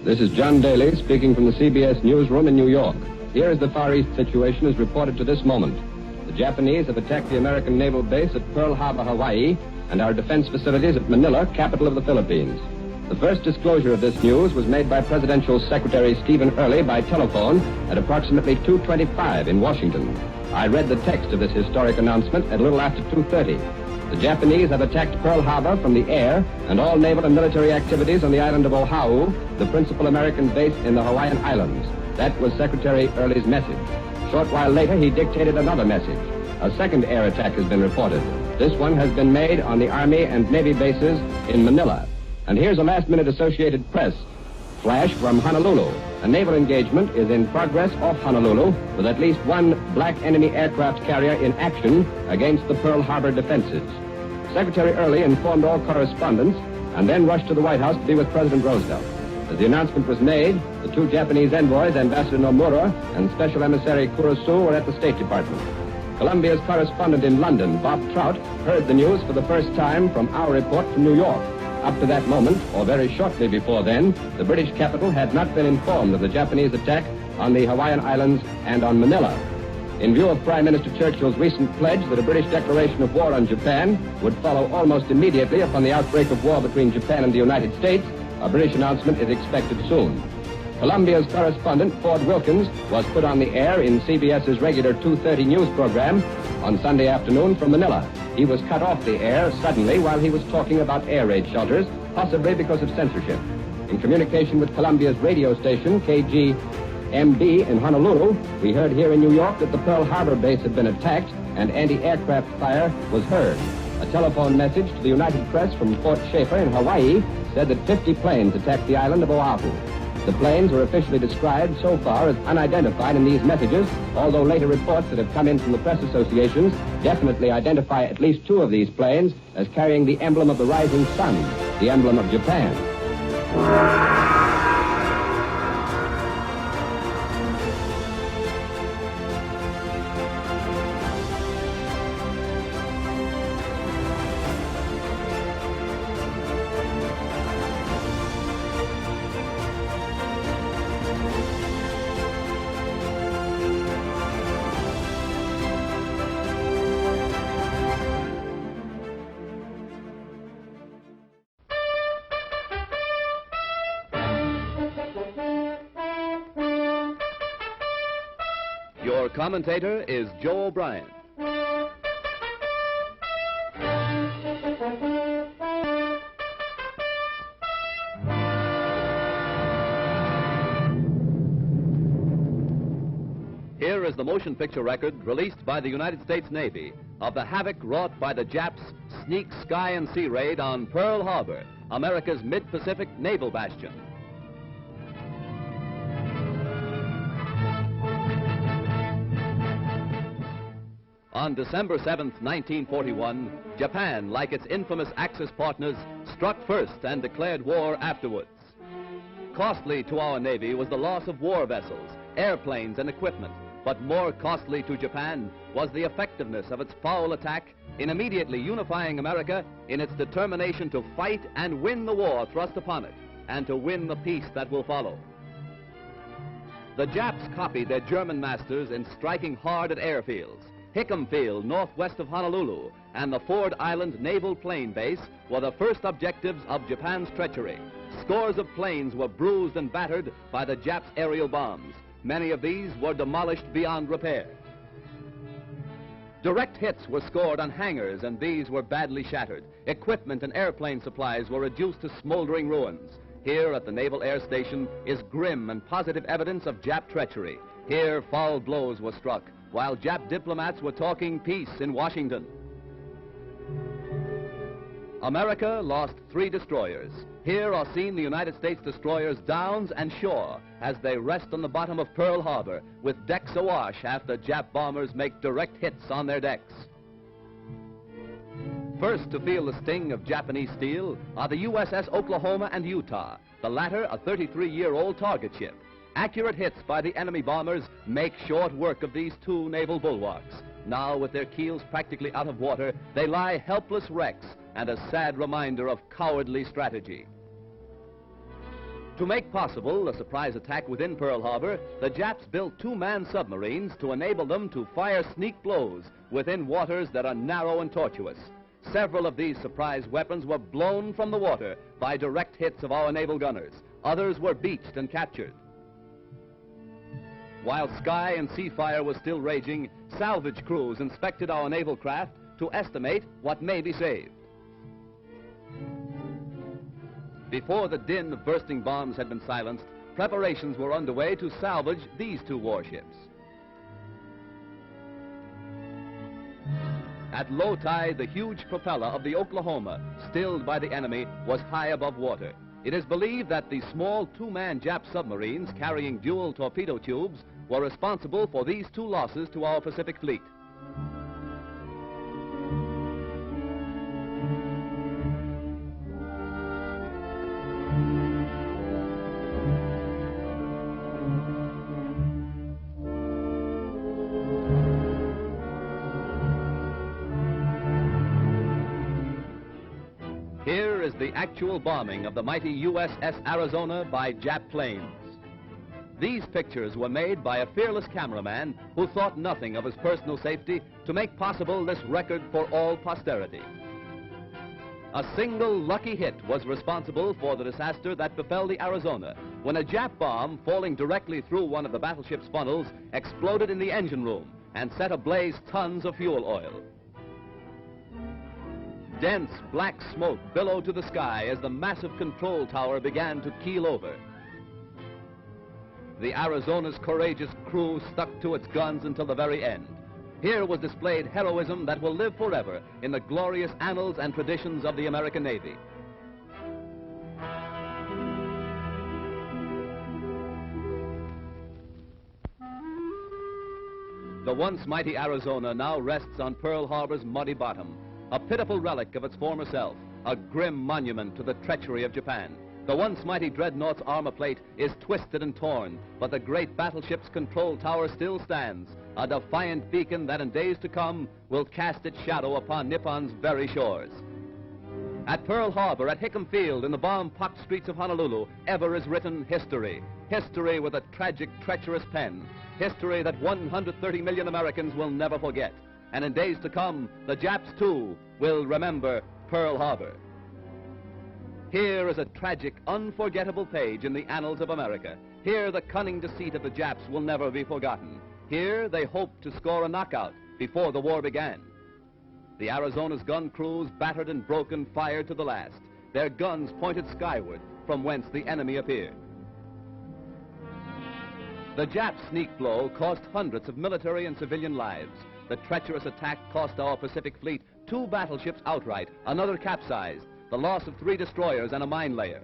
This is John Daly speaking from the CBS newsroom in New York. Here is the Far East situation as reported to this moment. The Japanese have attacked the American naval base at Pearl Harbor, Hawaii, and our defense facilities at Manila, capital of the Philippines. The first disclosure of this news was made by Presidential Secretary Stephen Early by telephone at approximately 2:25 in Washington. I read the text of this historic announcement at a little after 2:30. The Japanese have attacked Pearl Harbor from the air, and all naval and military activities on the island of Oahu, the principal American base in the Hawaiian Islands. That was Secretary Early's message. A short while later, he dictated another message. A second air attack has been reported. This one has been made on the Army and Navy bases in Manila. And here's a last-minute Associated Press flash from Honolulu. A naval engagement is in progress off Honolulu with at least one black enemy aircraft carrier in action against the Pearl Harbor defenses. Secretary Early informed all correspondents and then rushed to the White House to be with President Roosevelt. As the announcement was made, the two Japanese envoys, Ambassador Nomura and Special Emissary Kurosu, were at the State Department. Columbia's correspondent in London, Bob Trout, heard the news for the first time from our report from New York. Up to that moment, or very shortly before then, the British capital had not been informed of the Japanese attack on the Hawaiian Islands and on Manila. In view of Prime Minister Churchill's recent pledge that a British declaration of war on Japan would follow almost immediately upon the outbreak of war between Japan and the United States, a British announcement is expected soon. Columbia's correspondent, Ford Wilkins, was put on the air in CBS's regular 2:30 news program on Sunday afternoon from Manila. He was cut off the air suddenly while he was talking about air raid shelters, possibly because of censorship. In communication with Columbia's radio station, KGMB in Honolulu, we heard here in New York that the Pearl Harbor base had been attacked and anti-aircraft fire was heard. A telephone message to the United Press from Fort Schaefer in Hawaii said that 50 planes attacked the island of Oahu. The planes were officially described so far as unidentified in these messages, although later reports that have come in from the press associations definitely identify at least two of these planes as carrying the emblem of the rising sun, the emblem of Japan. Your commentator is Joe O'Brien. Here is the motion picture record released by the United States Navy of the havoc wrought by the Japs' sneak sky and sea raid on Pearl Harbor, America's mid-Pacific naval bastion. On December 7th, 1941, Japan, like its infamous Axis partners, struck first and declared war afterwards. Costly to our Navy was the loss of war vessels, airplanes, and equipment, but more costly to Japan was the effectiveness of its foul attack in immediately unifying America in its determination to fight and win the war thrust upon it, and to win the peace that will follow. The Japs copied their German masters in striking hard at airfields. Hickam Field, northwest of Honolulu, and the Ford Island Naval Plane Base were the first objectives of Japan's treachery. Scores of planes were bruised and battered by the Japs' aerial bombs. Many of these were demolished beyond repair. Direct hits were scored on hangars, and these were badly shattered. Equipment and airplane supplies were reduced to smoldering ruins. Here at the Naval Air Station is grim and positive evidence of Jap treachery. Here foul blows were struck, while Jap diplomats were talking peace in Washington. America lost 3 destroyers. Here are seen the United States destroyers Downs and Shaw as they rest on the bottom of Pearl Harbor with decks awash after Jap bombers make direct hits on their decks. First to feel the sting of Japanese steel are the USS Oklahoma and Utah, the latter a 33-year-old target ship. Accurate hits by the enemy bombers make short work of these two naval bulwarks. Now, with their keels practically out of water, they lie helpless wrecks and a sad reminder of cowardly strategy. To make possible a surprise attack within Pearl Harbor, the Japs built two-man submarines to enable them to fire sneak blows within waters that are narrow and tortuous. Several of these surprise weapons were blown from the water by direct hits of our naval gunners. Others were beached and captured. While sky and sea fire was still raging, salvage crews inspected our naval craft to estimate what may be saved. Before the din of bursting bombs had been silenced, preparations were underway to salvage these two warships. At low tide, the huge propeller of the Oklahoma, stilled by the enemy, was high above water. It is believed that the small two-man Jap submarines carrying dual torpedo tubes were responsible for these two losses to our Pacific fleet. Here is the actual bombing of the mighty USS Arizona by Jap planes. These pictures were made by a fearless cameraman who thought nothing of his personal safety to make possible this record for all posterity. A single lucky hit was responsible for the disaster that befell the Arizona when a Jap bomb falling directly through one of the battleship's funnels exploded in the engine room and set ablaze tons of fuel oil. Dense black smoke billowed to the sky as the massive control tower began to keel over. The Arizona's courageous crew stuck to its guns until the very end. Here was displayed heroism that will live forever in the glorious annals and traditions of the American Navy. The once mighty Arizona now rests on Pearl Harbor's muddy bottom, a pitiful relic of its former self, a grim monument to the treachery of Japan. The once mighty dreadnought's armor plate is twisted and torn, but the great battleship's control tower still stands, a defiant beacon that in days to come will cast its shadow upon Nippon's very shores. At Pearl Harbor, at Hickam Field, in the bomb-pocked streets of Honolulu, ever is written history. History with a tragic, treacherous pen. History that 130 million Americans will never forget. And in days to come, the Japs, too, will remember Pearl Harbor. Here is a tragic, unforgettable page in the annals of America. Here, the cunning deceit of the Japs will never be forgotten. Here, they hoped to score a knockout before the war began. The Arizona's gun crews, battered and broken, fired to the last. Their guns pointed skyward, from whence the enemy appeared. The Jap sneak blow cost hundreds of military and civilian lives. The treacherous attack cost our Pacific fleet 2 battleships outright, another capsized, the loss of 3 destroyers and a mine layer.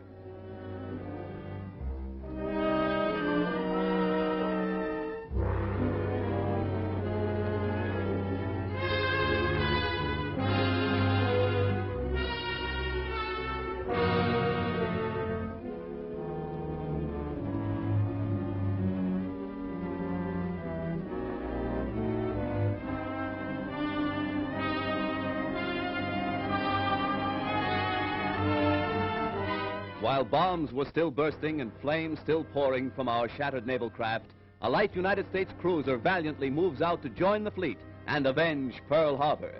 While bombs were still bursting and flames still pouring from our shattered naval craft, a light United States cruiser valiantly moves out to join the fleet and avenge Pearl Harbor.